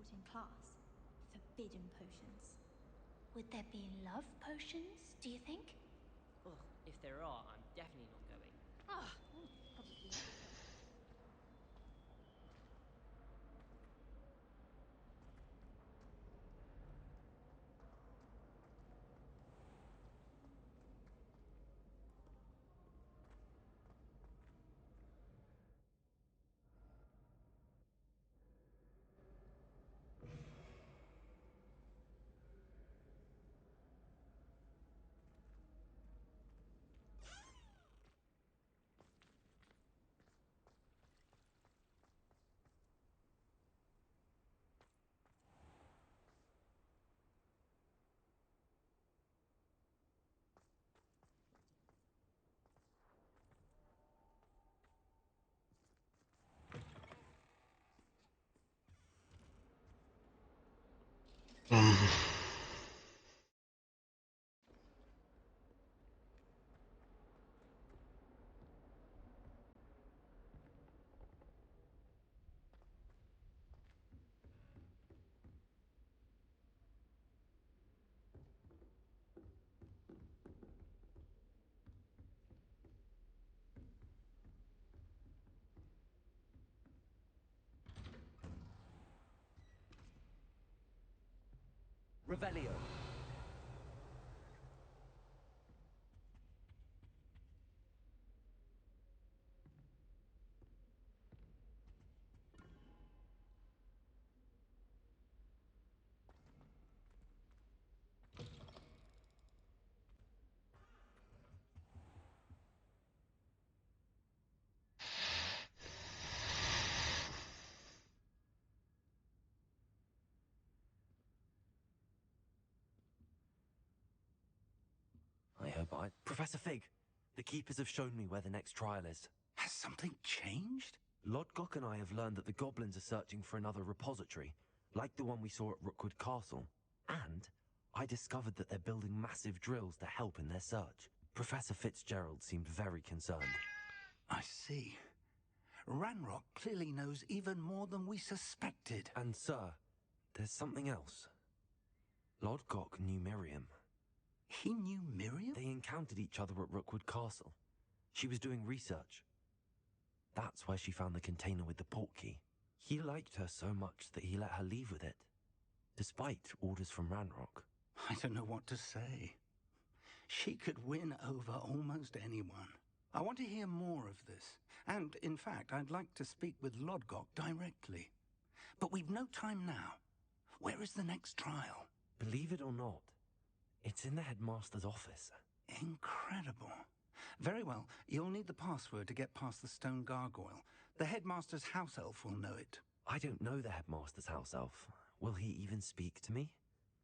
taught in class. Forbidden potions. Would there be love potions, do you think? Ugh, if there are, I'm definitely not going. Ah, probably not. Revelio. I hope Professor Fig, the Keepers have shown me where the next trial is. Has something changed? Lodgok and I have learned that the goblins are searching for another repository, like the one we saw at Rookwood Castle. And I discovered that they're building massive drills to help in their search. Professor Fitzgerald seemed very concerned. I see. Ranrock clearly knows even more than we suspected. And sir, there's something else. Lodgok knew Miriam. He knew Miriam? They encountered each other at Rookwood Castle. She was doing research. That's where she found the container with the portkey. He liked her so much that he let her leave with it, despite orders from Ranrock. I don't know what to say. She could win over almost anyone. I want to hear more of this. And, in fact, I'd like to speak with Lodgok directly. But we've no time now. Where is the next trial? Believe it or not, it's in the Headmaster's office. Incredible. Very well. You'll need the password to get past the stone gargoyle. The Headmaster's house elf will know it. I don't know the Headmaster's house elf. Will he even speak to me?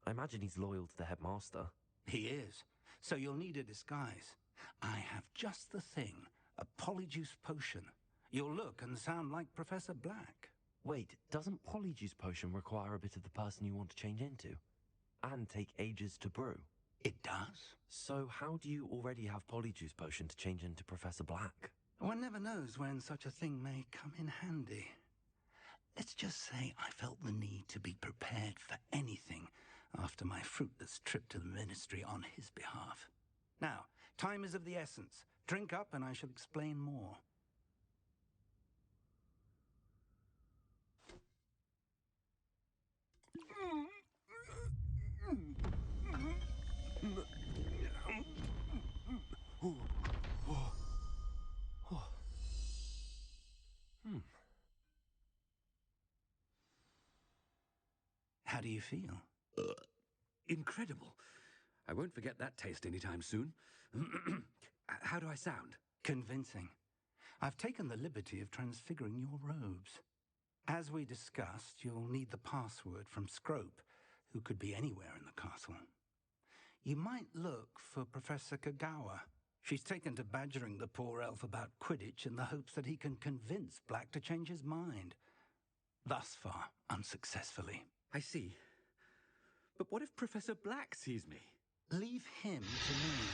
I imagine he's loyal to the Headmaster. He is. So you'll need a disguise. I have just the thing. A Polyjuice potion. You'll look and sound like Professor Black. Wait, doesn't Polyjuice potion require a bit of the person you want to change into? And take ages to brew? It does. So how do you already have Polyjuice potion to change into Professor Black? One never knows when such a thing may come in handy. Let's just say I felt the need to be prepared for anything after my fruitless trip to the Ministry on his behalf. Now, time is of the essence. Drink up and I shall explain more. How do you feel? Incredible. I won't forget that taste anytime soon. How do I sound? Convincing. I've taken the liberty of transfiguring your robes. As we discussed, you'll need the password from Scrope, who could be anywhere in the castle. You might look for Professor Kagawa. She's taken to badgering the poor elf about Quidditch in the hopes that he can convince Black to change his mind. Thus far, unsuccessfully. I see. But what if Professor Black sees me? Leave him to me.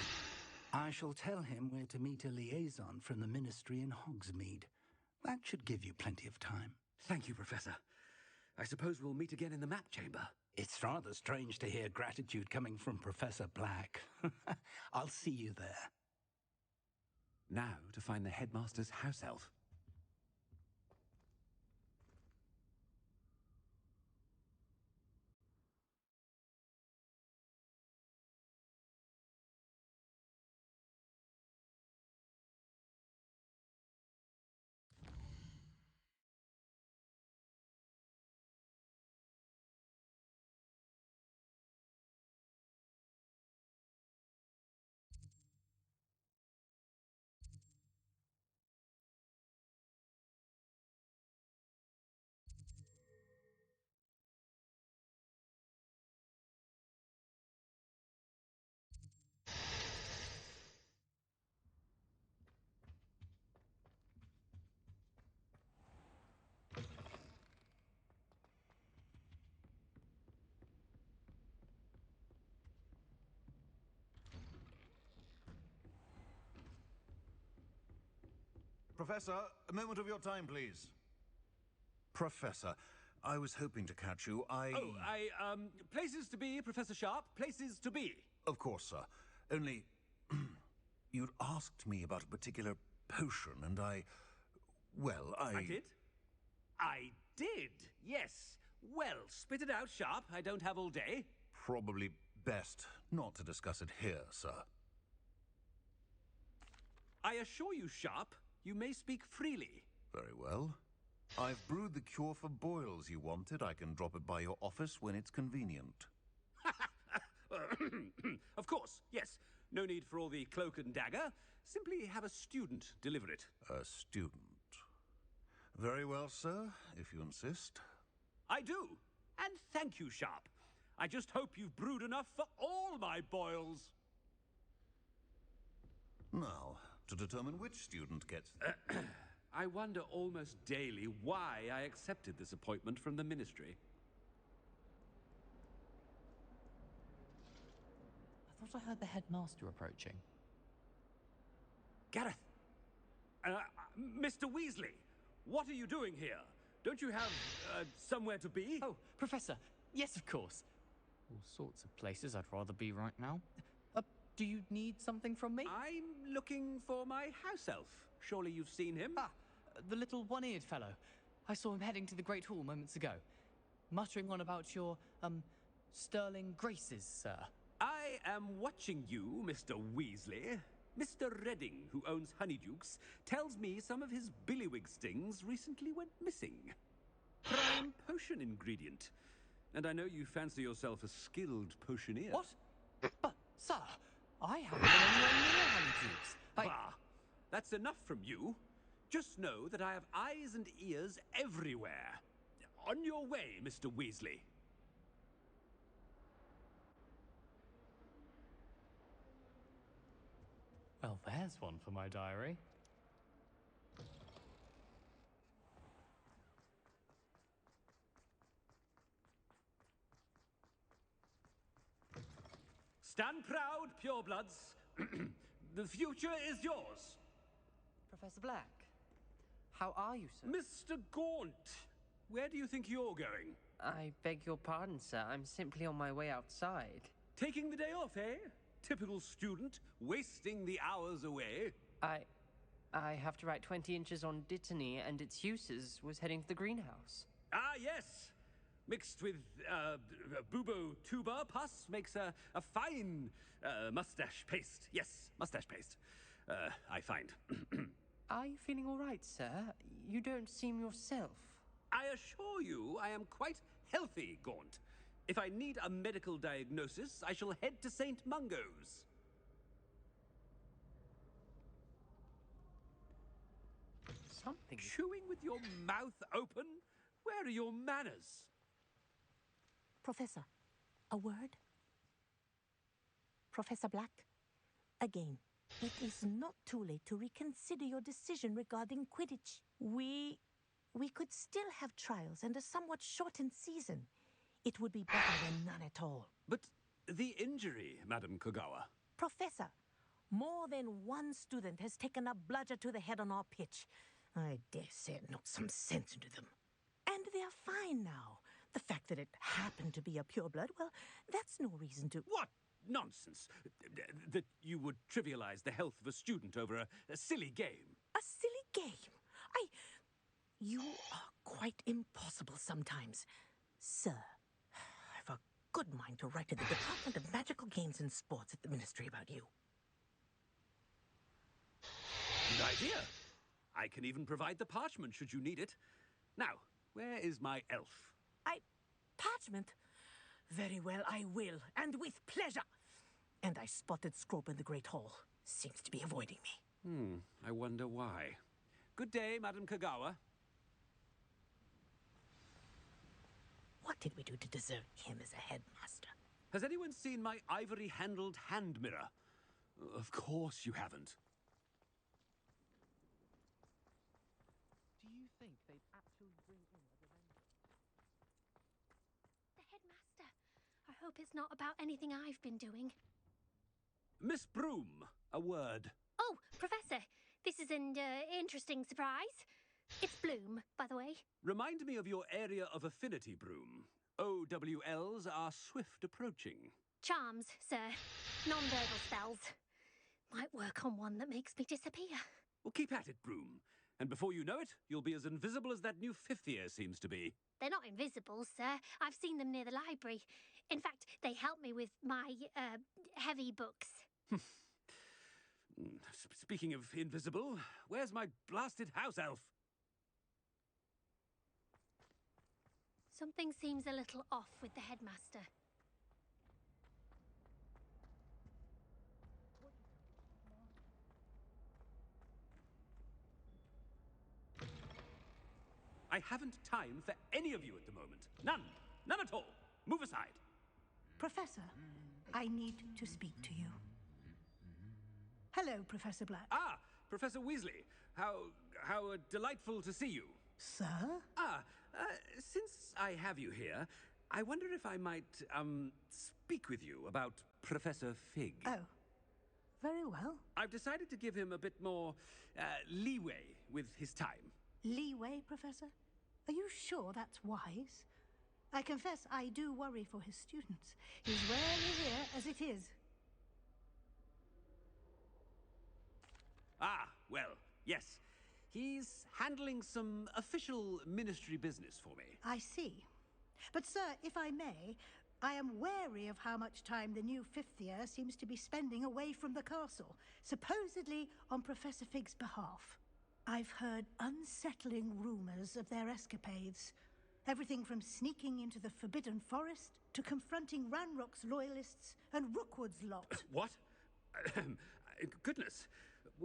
I shall tell him where to meet a liaison from the Ministry in Hogsmeade. That should give you plenty of time. Thank you, Professor. I suppose we'll meet again in the map chamber. It's rather strange to hear gratitude coming from Professor Black. I'll see you there. Now to find the Headmaster's house elf. Professor, a moment of your time, please. Professor, I was hoping to catch you. Places to be, Professor Sharp, places to be. Of course, sir. Only, you'd asked me about a particular potion, and I did? I did, yes. Well, spit it out, Sharp. I don't have all day. Probably best not to discuss it here, sir. I assure you, Sharp, you may speak freely. Very well. I've brewed the cure for boils you wanted. I can drop it by your office when it's convenient. Of course, yes. No need for all the cloak and dagger. Simply have a student deliver it. A student. Very well, sir, if you insist. I do. And thank you, Sharp. I just hope you've brewed enough for all my boils. Now, to determine which student gets... I wonder almost daily why I accepted this appointment from the Ministry. I thought I heard the Headmaster approaching. Gareth! Mr. Weasley! What are you doing here? Don't you have, somewhere to be? Oh, Professor, yes, of course. All sorts of places I'd rather be right now. Do you need something from me? I'm looking for my house elf. Surely you've seen him? Ah, the little one-eared fellow. I saw him heading to the Great Hall moments ago, muttering on about your, sterling graces, sir. I am watching you, Mr. Weasley. Mr. Redding, who owns Honeydukes, tells me some of his billywig stings recently went missing. Prime potion ingredient. And I know you fancy yourself a skilled potioneer. What? But, sir, I haven't been anywhere near Honeydukes. Bah! That's enough from you. Just know that I have eyes and ears everywhere. On your way, Mr. Weasley. Well, there's one for my diary. Stand proud, purebloods. The future is yours. Professor Black, how are you, sir? Mr. Gaunt, where do you think you're going? I beg your pardon, sir. I'm simply on my way outside. Taking the day off, eh? Typical student, wasting the hours away. I have to write 20 inches on Dittany and its uses. Was heading to the greenhouse. Ah, yes. Mixed with bubo tuber pus makes a fine mustache paste. Yes, mustache paste. I find. Are you feeling all right, sir? You don't seem yourself. I assure you I am quite healthy, Gaunt. If I need a medical diagnosis, I shall head to St. Mungo's. Something. Chewing with your mouth open? Where are your manners? Professor, a word? Professor Black, again, it is not too late to reconsider your decision regarding Quidditch. We could still have trials and a somewhat shortened season. It would be better than none at all. But the injury, Madam Kogawa. Professor, more than one student has taken a bludger to the head on our pitch. I dare say it knocked some sense into them. And they're fine now. fact that it happened to be a pureblood, well, that's no reason to... What nonsense! That you would trivialize the health of a student over a silly game. A silly game? You are quite impossible sometimes. Sir, I've a good mind to write to the Department of Magical Games and Sports at the Ministry about you. Good idea. I can even provide the parchment should you need it. Now, where is my elf? Parchment? Very well, I will, and with pleasure. And I spotted Scrope in the Great Hall. Seems to be avoiding me. I wonder why. Good day, Madam Kagawa. What did we do to deserve him as a headmaster? Has anyone seen my ivory-handled hand mirror? Of course you haven't. Do you think they'd actually bring in a Dementor? The headmaster. I hope it's not about anything I've been doing. Miss Broom, a word. Oh, Professor, this is an interesting surprise. It's Bloom, by the way. Remind me of your area of affinity, Broom. OWLs are swift approaching. Charms, sir. Non-verbal spells. Might work on one that makes me disappear. Well, keep at it, Broom. And before you know it, you'll be as invisible as that new fifth year seems to be. They're not invisible, sir. I've seen them near the library. In fact, they help me with my, heavy books. Speaking of invisible, where's my blasted house elf? Something seems a little off with the headmaster. I haven't time for any of you at the moment. None. None at all. Move aside. Professor, I need to speak to you. Hello, Professor Black. Ah, Professor Weasley. How delightful to see you. Sir? Since I have you here, I wonder if I might, speak with you about Professor Fig. Oh, very well. I've decided to give him a bit more, leeway with his time. Leeway, Professor? Are you sure that's wise? I confess I do worry for his students. He's rarely here as it is. Ah, well, yes. He's handling some official ministry business for me. I see. But, sir, if I may, I am wary of how much time the new fifth year seems to be spending away from the castle, supposedly on Professor Fig's behalf. I've heard unsettling rumors of their escapades. Everything from sneaking into the Forbidden Forest to confronting Ranrock's loyalists and Rookwood's lot. What? Goodness.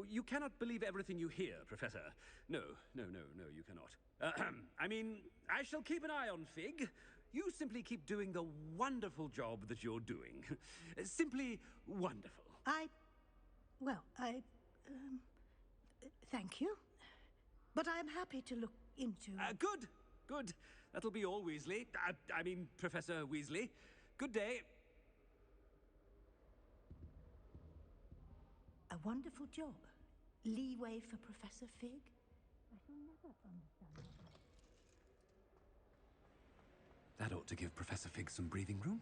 You cannot believe everything you hear, Professor. No, you cannot. I mean, I shall keep an eye on Fig. You simply keep doing the wonderful job that you're doing. Simply wonderful. Thank you. But I'm happy to look into... Good. That'll be all, Weasley. I mean, Professor Weasley. Good day. A wonderful job. Leeway for Professor Fig? I shall never understand that. That ought to give Professor Fig some breathing room.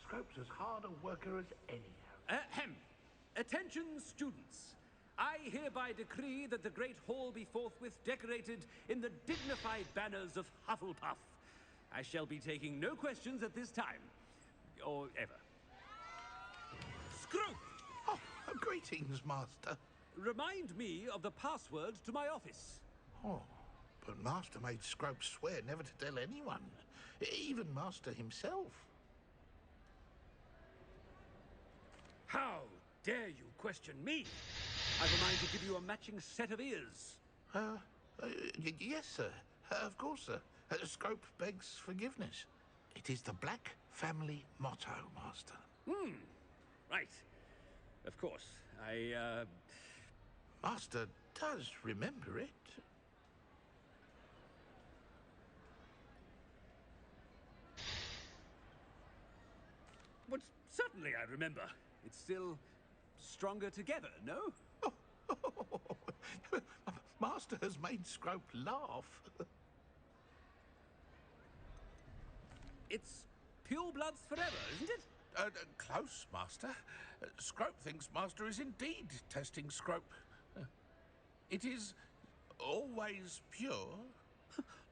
Scrope's as hard a worker as any. Ahem. Attention, students. I hereby decree that the Great Hall be forthwith decorated in the dignified banners of Hufflepuff. I shall be taking no questions at this time. Or ever. Scrope! Oh, greetings, Master. Remind me of the password to my office. Oh, but Master made Scrope swear never to tell anyone, even Master himself. How dare you question me? I've a mind to give you a matching set of ears. Yes, sir. Of course, sir. Scrope begs forgiveness. It is the Black family motto, Master. Right. Of course. Master does remember it. But certainly I remember. It's still stronger together, no? Master has made Scrope laugh. It's pure bloods forever, isn't it? Close, Master. Scrope thinks Master is indeed testing Scrope. It is always pure.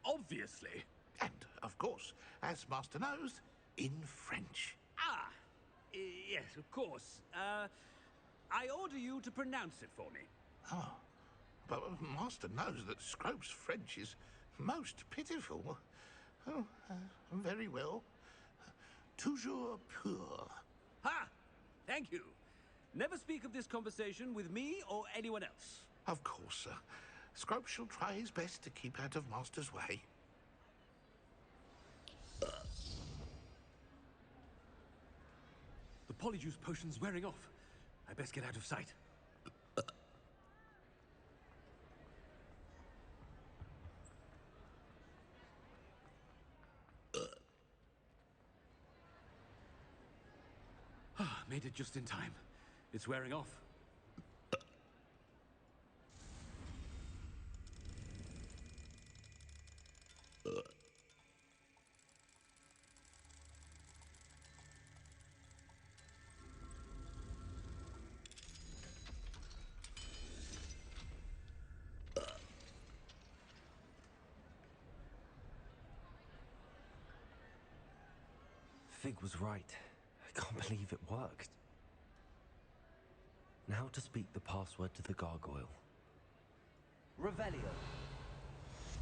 Obviously. And, of course, as Master knows, in French. Ah, yes, of course. I order you to pronounce it for me. Oh, but Master knows that Scrope's French is most pitiful. Oh, very well. Toujours pur. Ha! Thank you. Never speak of this conversation with me or anyone else. Of course, sir. Scrope shall try his best to keep out of Master's way. The Polyjuice potion's wearing off. I best get out of sight. Made it just in time. It's wearing off. Fig was right. I can't believe it worked. Now to speak the password to the gargoyle. Revelio.